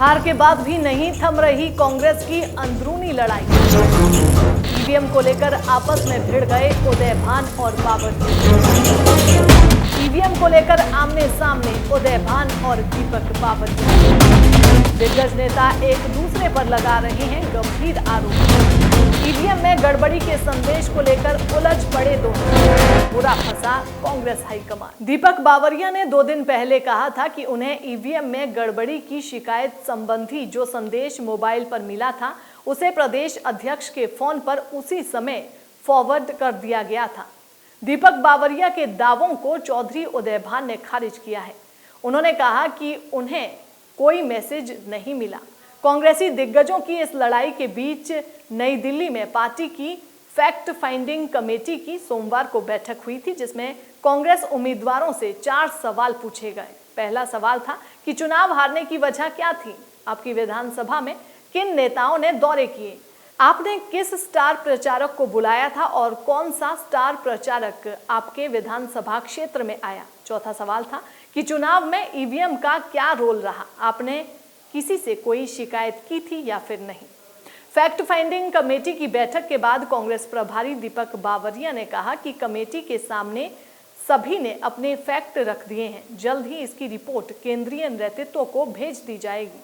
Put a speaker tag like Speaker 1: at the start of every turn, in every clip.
Speaker 1: हार के बाद भी नहीं थम रही कांग्रेस की अंदरूनी लड़ाई। ईवीएम को लेकर आपस में भिड़ गए उदयभान और बावरिया। ईवीएम को लेकर आमने सामने उदयभान और दीपक बावरिया। दिग्गज नेता एक दूसरे पर लगा रहे हैं गंभीर आरोप। ईवीएम में गड़बड़ी के संदेश को लेकर उलझ पड़े दोनों। बुरा फंसा कांग्रेस हाईकमान। दीपक बावरिया ने 2 दिन पहले कहा था कि उन्हें ईवीएम में गड़बड़ी की शिकायत संबंधी जो संदेश मोबाइल पर मिला था उसे प्रदेश अध्यक्ष के फोन पर उसी समय फॉरवर्ड कर दिया गया था। दीपक बावरिया के दावों को चौधरी उदयभान ने खारिज किया है। उन्होंने कहा कि उन्हें कोई मैसेज नहीं मिला। कांग्रेसी दिग्गजों की इस लड़ाई के बीच नई दिल्ली में पार्टी की फैक्ट फाइंडिंग कमेटी की सोमवार को बैठक हुई थी, जिसमें कांग्रेस उम्मीदवारों से 4 सवाल पूछे गए। पहला सवाल था कि चुनाव हारने की वजह क्या थी? आपकी विधानसभा में किन नेताओं ने दौरे किए? आपने किस स्टार प्रचारक को बुलाया था और कौन सा स्टार प्रचारक आपके विधानसभा क्षेत्र में आया? चौथा सवाल था कि चुनाव में ईवीएम का क्या रोल रहा? आपने किसी से कोई शिकायत की थी या फिर नहीं? फैक्ट फाइंडिंग कमेटी की बैठक के बाद कांग्रेस प्रभारी दीपक बावरिया ने कहा कि कमेटी के सामने सभी ने अपने फैक्ट रख दिए हैं। जल्द ही इसकी रिपोर्ट केंद्रीय नेतृत्व को भेज दी जाएगी।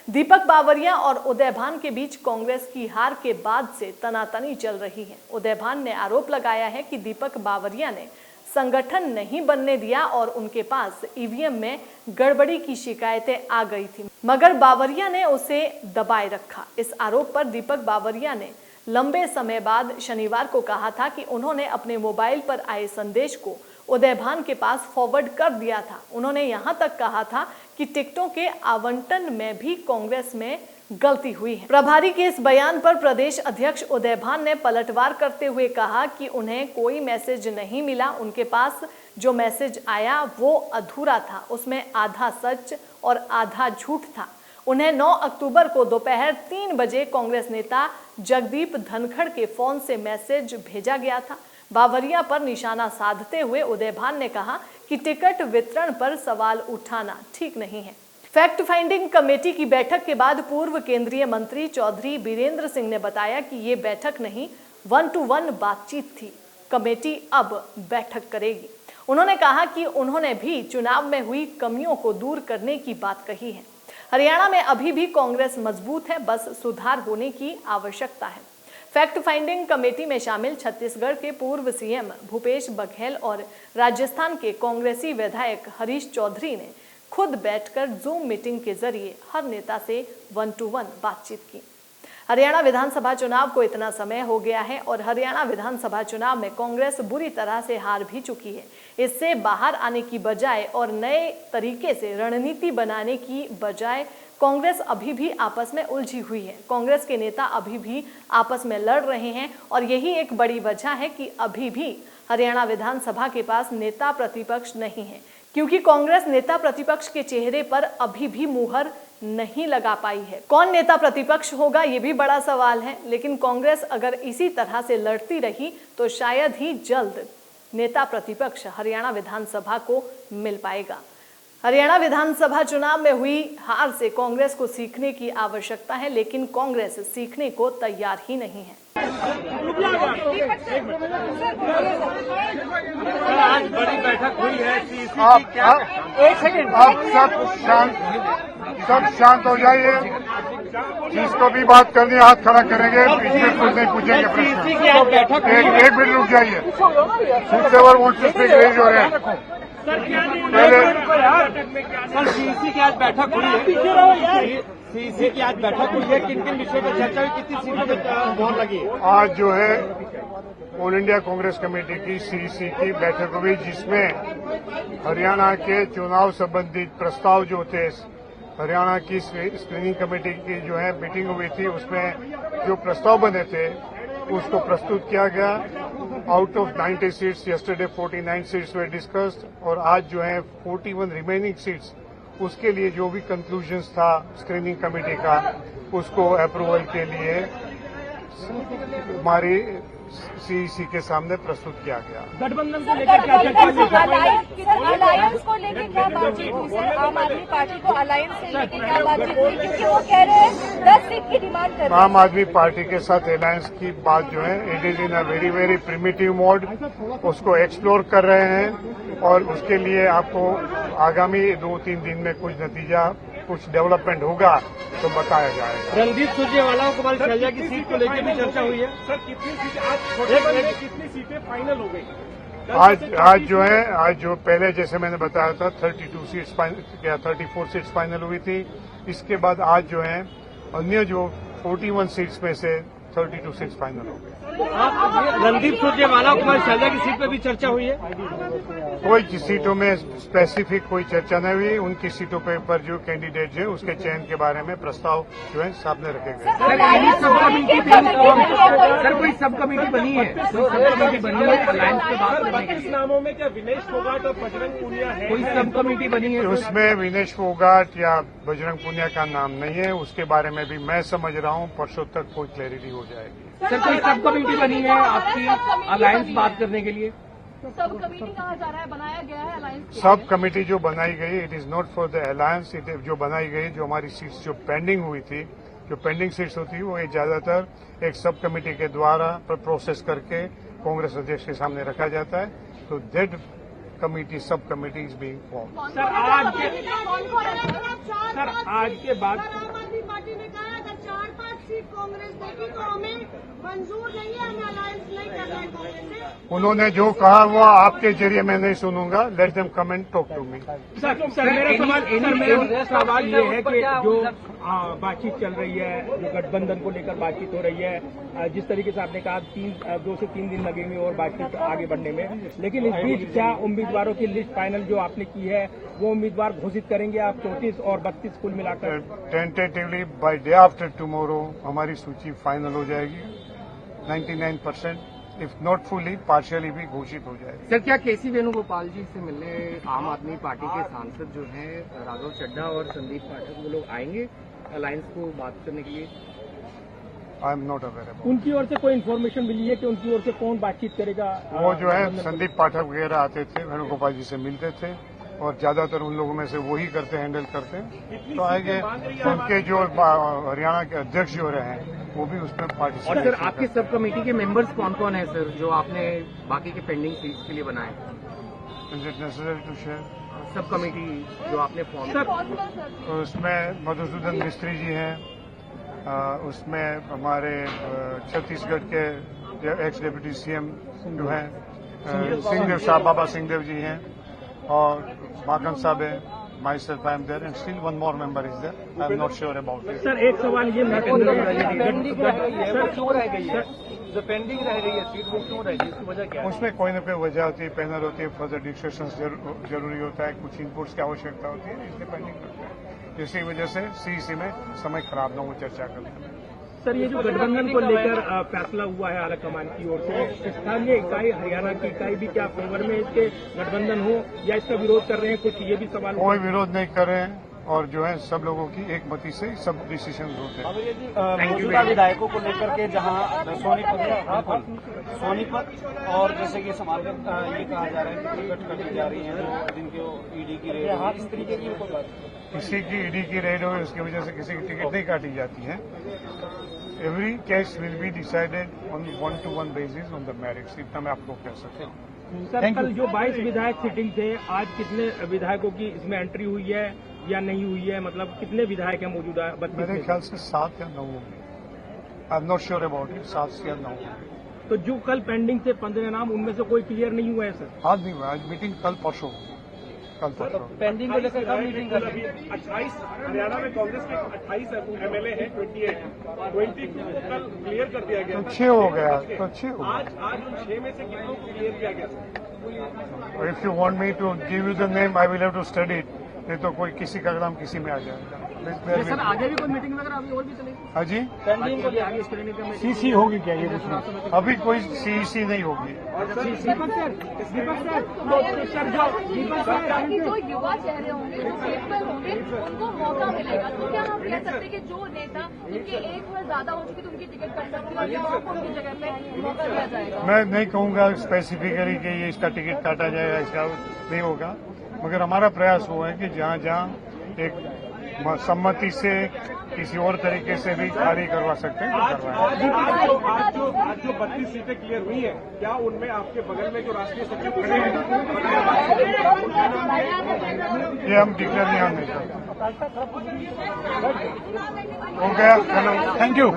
Speaker 1: दीपक बावरिया और उदयभान के बीच कांग्रेस की हार के बाद से तनातनी चल रही है। उदयभान ने आरोप लगाया है कि दीपक बावरिया ने संगठन नहीं बनने दिया और उनके पास ईवीएम में गड़बड़ी की शिकायतें आ गई थी, मगर बावरिया ने उसे दबाए रखा। इस आरोप पर दीपक बावरिया ने लंबे समय बाद शनिवार को कहा था कि उन्होंने अपने मोबाइल पर आए संदेश को उदयभान के पास फॉरवर्ड कर दिया था। उन्होंने यहां तक कहा था कि टिकटों के आवंटन में भी कांग्रेस में गलती हुई है। प्रभारी के इस बयान पर प्रदेश अध्यक्ष उदयभान ने पलटवार करते हुए कहा कि उन्हें कोई मैसेज नहीं मिला। उनके पास जो मैसेज आया वो अधूरा था, उसमें आधा सच और आधा झूठ था। उन्हें 9 अक्टूबर को दोपहर 3 बजे कांग्रेस नेता जगदीप धनखड़ के फोन से मैसेज भेजा गया था। बावरिया पर निशाना साधते हुए उदयभान ने कहा कि टिकट वितरण पर सवाल उठाना ठीक नहीं है। फैक्ट फाइंडिंग कमेटी की बैठक के बाद पूर्व केंद्रीय मंत्री चौधरी बीरेंद्र सिंह ने बताया कि ये बैठक नहीं 1-to-1 बातचीत थी। कमेटी अब बैठक करेगी। उन्होंने कहा कि उन्होंने भी चुनाव में हुई कमियों को दूर करने की बात कही है। हरियाणा में अभी भी कांग्रेस मजबूत है, बस सुधार होने की आवश्यकता है। फैक्ट फाइंडिंग कमेटी में शामिल छत्तीसगढ़ के पूर्व सीएम भूपेश बघेल और राजस्थान के कांग्रेसी विधायक हरीश चौधरी ने खुद बैठकर जूम मीटिंग के जरिए हर नेता से 1-to-1 बातचीत की। हरियाणा विधानसभा चुनाव को इतना समय हो गया है और हरियाणा विधानसभा चुनाव में कांग्रेस बुरी तरह से हार भी चुकी है। इससे बाहर आने की बजाय और नए तरीके से रणनीति बनाने की बजाय कांग्रेस अभी भी आपस में उलझी हुई है। कांग्रेस के नेता अभी भी आपस में लड़ रहे हैं और यही एक बड़ी वजह है कि अभी भी हरियाणा विधानसभा के पास नेता प्रतिपक्ष नहीं है, क्योंकि कांग्रेस नेता प्रतिपक्ष के चेहरे पर अभी भी मुहर नहीं लगा पाई है। कौन नेता प्रतिपक्ष होगा ये भी बड़ा सवाल है, लेकिन कांग्रेस अगर इसी तरह से लड़ती रही तो शायद ही जल्द नेता प्रतिपक्ष हरियाणा विधानसभा को मिल पाएगा। हरियाणा विधानसभा चुनाव में हुई हार से कांग्रेस को सीखने की आवश्यकता है, लेकिन कांग्रेस सीखने को तैयार ही नहीं है।
Speaker 2: आज बड़ी बैठक हुई है।
Speaker 3: आप सब शांत हो जाइए। जिसको भी बात करनी है हाथ खड़ा करेंगे, बीच में कुछ नहीं पूछेंगे प्रश्न। एक मिनट रुक जाइए। रेज हो रहे हैं।
Speaker 2: सर सीसी की आज बैठक हुई है। सीसी की आज बैठक हुई है। किन किन विषयों पर चर्चा हुई? कितनी सीटों पर मोहर लगी?
Speaker 3: आज जो है ऑल इंडिया कांग्रेस कमेटी की सीसी की बैठक हुई, जिसमें हरियाणा के चुनाव संबंधित प्रस्ताव जो थे, हरियाणा की स्क्रीनिंग कमेटी की जो है मीटिंग हुई थी, उसमें जो प्रस्ताव बने थे उसको प्रस्तुत किया गया। Out of 90 seats yesterday 49 seats way discussed और आज जो है 41 रिमेनिंग सीट्स, उसके लिए जो भी कंक्लूजन्स था स्क्रीनिंग कमेटी का, उसको अप्रूवल के लिए हमारी सीईसी के सामने प्रस्तुत किया गया।
Speaker 4: गठबंधन को लेकर क्या चर्चा हुई?
Speaker 5: अलायंस को लेकर क्या बातचीत हुई सर? आम आदमी पार्टी को अलायंस से लेकर क्या बातचीत हुई? क्योंकि वो कह रहे हैं 10 सीट की डिमांड कर रहे हैं।
Speaker 3: आम आदमी पार्टी के साथ अलायंस की बात जो है it is in a very very primitive mode, उसको एक्सप्लोर कर रहे हैं और उसके लिए आपको आगामी 2-3 दिन में कुछ नतीजा, कुछ डेवलपमेंट होगा तो बताया जाएगा।
Speaker 2: रणदीप सुरजेवाला और कुमार शैलजा की सीट को लेकर भी चर्चा हुई है।
Speaker 4: सर कितनी सीटें आज छोटे बन में कितनी सीटें फाइनल हो गई?
Speaker 3: आज जो है, आज जो पहले जैसे मैंने बताया था 32 सीट्स या 34 सीट्स फाइनल हुई थी। इसके बाद आज जो है अन्य जो 41 सीट्स में से 32 सीट्स फाइनल हो गई।
Speaker 2: रणदीप सुरजेवाला और कुमार शैलजा की सीट पर भी चर्चा हुई है।
Speaker 3: कोई सीटों में स्पेसिफिक कोई चर्चा नहीं हुई। उनकी सीटों पे पर जो कैंडिडेट है उसके चयन के बारे में प्रस्ताव जो है सामने रखे गए।
Speaker 4: सर कोई सब कमेटी बनी है? कोई सब कमेटी बनी है अलायंस के बात करने के लिए? नामों में क्या विनेश फोगाट और बजरंग पूनिया है? कोई सब कमेटी बनी है?
Speaker 3: उसमें विनेश फोगाट या बजरंग पूनिया का नाम नहीं है। उसके बारे में भी मैं समझ रहा हूँ परसों तक कोई क्लैरिटी हो जाएगी।
Speaker 4: सर कोई सब कमेटी बनी है आपकी अलायंस बात करने के लिए?
Speaker 5: सब कमेटी कहा जा रहा है, बनाया गया है अलायंस।
Speaker 3: सब कमेटी जो बनाई गई it is not for the alliance, it जो बनाई गई जो हमारी सीट्स जो पेंडिंग हुई थी, जो पेंडिंग सीट्स होती है वो ज्यादातर एक सब कमेटी के द्वारा प्रोसेस करके कांग्रेस अध्यक्ष के सामने रखा जाता है। तो that committee sub committee is being form.
Speaker 4: Sir आज के बाद
Speaker 6: आम आदमी पार्टी ने कहा अगर 4-5 सीट कांग्रेस देगी तो हमें मंजूर नहीं है, हमें अलायंस नहीं करना है कांग्रेस से।
Speaker 3: उन्होंने जो कहा वो आपके जरिए मैं नहीं सुनूंगा। Let them come and talk to me.
Speaker 4: Sir मेरा सवाल ये है कि जो बातचीत चल रही है, जो गठबंधन को लेकर बातचीत हो रही है, जिस तरीके से आपने कहा 2 से 3 दिन लगेंगे और बातचीत आगे बढ़ने में, लेकिन इस बीच क्या उम्मीदवारों की लिस्ट फाइनल जो आपने की है वो उम्मीदवार घोषित करेंगे आप 34 और 32 कुल मिलाकर?
Speaker 3: Tentatively by day after tomorrow हमारी सूची फाइनल हो जाएगी। 99% इफ नॉट फुली पार्शियली भी घोषित हो जाएगी।
Speaker 7: सर क्या केसी वेणुगोपाल जी से मिलने आम आदमी पार्टी के सांसद जो हैं राघव चड्ढा और संदीप पाठक वो लोग आएंगे अलायंस को बात करने के लिए?
Speaker 3: I am not available.
Speaker 4: उनकी ओर से कोई इन्फॉर्मेशन मिली है कि उनकी ओर से कौन बातचीत करेगा?
Speaker 3: वो जो है संदीप पाठक वगैरह आते थे, वेणुगोपाल जी से मिलते थे और ज्यादातर उन लोगों में से वही करते हैंडल करते हैं। तो आगे उनके जो हरियाणा के अध्यक्ष जो रहे हैं वो भी उसमें पार्टिसिपेट।
Speaker 7: और सर आपके सब कमेटी के मेंबर्स कौन कौन है सर जो आपने बाकी के पेंडिंग सीट्स के लिए बनाए?
Speaker 3: Is it necessary to share?
Speaker 7: Sub committee जो आपने फॉर्म
Speaker 3: उसमें मधुसूदन मिस्त्री जी हैं, उसमें हमारे छत्तीसगढ़ के एक्स डिप्टी सीएम जो हैं सिंहदेव साहब, बाबा सिंहदेव जी हैं और माकन साहब है। Myself, I am there, and still one more member is there. I am not sure about it.
Speaker 4: Sir एक सवाल ये महत्वपूर्ण
Speaker 2: जो पेंडिंग रह रही है सीट वो क्यों रह रही है, इसकी वजह क्या है?
Speaker 3: उसमें कोई न कोई वजह होती है, पैनल होती है, फर्दर डिस्कशन जरूरी होता है, कुछ इनपुट्स की आवश्यकता होती है, इसलिए पेंडिंग करते हैं। इसी वजह से सीईसी में समय खराब न हो चर्चा करने में।
Speaker 4: सर ये जो गठबंधन को लेकर फैसला हुआ है आलाकमान की ओर से, स्थानीय इकाई हरियाणा की इकाई भी क्या फेवर में इसके गठबंधन हो या इसका विरोध कर रहे हैं? कुछ ये भी सवाल।
Speaker 3: कोई विरोध नहीं कर रहे हैं और जो है सब लोगों की एकमति से सब डिसीजन होते हैं।
Speaker 2: मौजूदा विधायकों को लेकर के जहां सोनीपत और जैसे कि समागम ये कहा जा रहा है कि टिकट कटी जा रही है, जिनके ईडी की रेड है, इस तरीके की कोई बात?
Speaker 3: किसी की ईडी की रेड हो उसकी वजह से किसी की टिकट नहीं काटी जाती है। Every case will be decided on 1-to-1 basis on the merits. इतना मैं आपको कह सकता हूँ।
Speaker 4: सर कल जो 22 विधायक सिटिंग थे, आज कितने विधायकों की इसमें एंट्री हुई है या नहीं हुई है? मतलब कितने विधायक हैं मौजूदा?
Speaker 3: मेरे ख्याल से 7 या 9 होंगे। I am not sure about it, 7 या 9 होंगे।
Speaker 4: तो जो कल पेंडिंग थे 15 नाम, उनमें से कोई क्लियर नहीं हुआ है सर?
Speaker 3: आज नहीं हुआ, आज मीटिंग कल परसों, कल परसों।
Speaker 2: पेंडिंग को लेकर कब मीटिंग कर रही है?
Speaker 4: 28 हरियाणा में कांग्रेस के 28 एमएलए हैं, 20 को कल क्लियर कर दिया गया।
Speaker 3: तो 6 हो गया, तो 6 हो गया।
Speaker 4: आज उन 6 में से कितनों को क्लियर किया गया?
Speaker 3: If you want me to give you the name I will have to study it. नहीं तो कोई किसी का नाम किसी में आ जाएगा।
Speaker 4: सर आगे भी कोई मीटिंग वगैरह अभी और भी चलेगी?
Speaker 3: हाँ जी,
Speaker 4: आगे स्क्रीनिंग कमेटी
Speaker 3: सीसी होगी क्या ये कुछ? अभी कोई सीसी नहीं होगी।
Speaker 5: कि जो युवा चेहरे होंगे, जो फेसबुक होंगे, उनको मौका मिलेगा। तो क्या हम कह सकते हैं कि जो नेता जिनकी एज में ज्यादा हो चुकी तो उनकी टिकट कट सकती है और युवाओं को उनकी जगह पे मौका दिया जाएगा?
Speaker 3: मैं नहीं कहूंगा स्पेसिफिकली कि ये इसका टिकट काटा जाएगा, इसका नहीं होगा, मगर हमारा प्रयास वो है कि जहां जहां एक सम्मति से किसी और तरीके से भी कार्य करवा सकते हैं तो करवाएं।
Speaker 2: आज जो 32 सीटें क्लियर हुई है, क्या उनमें आपके बगल में जो राष्ट्रीय सचिव खड़े हैं
Speaker 3: ये हम डिक्लेयर नहीं नहीं सकते। हो गया, चलो, थैंक यू।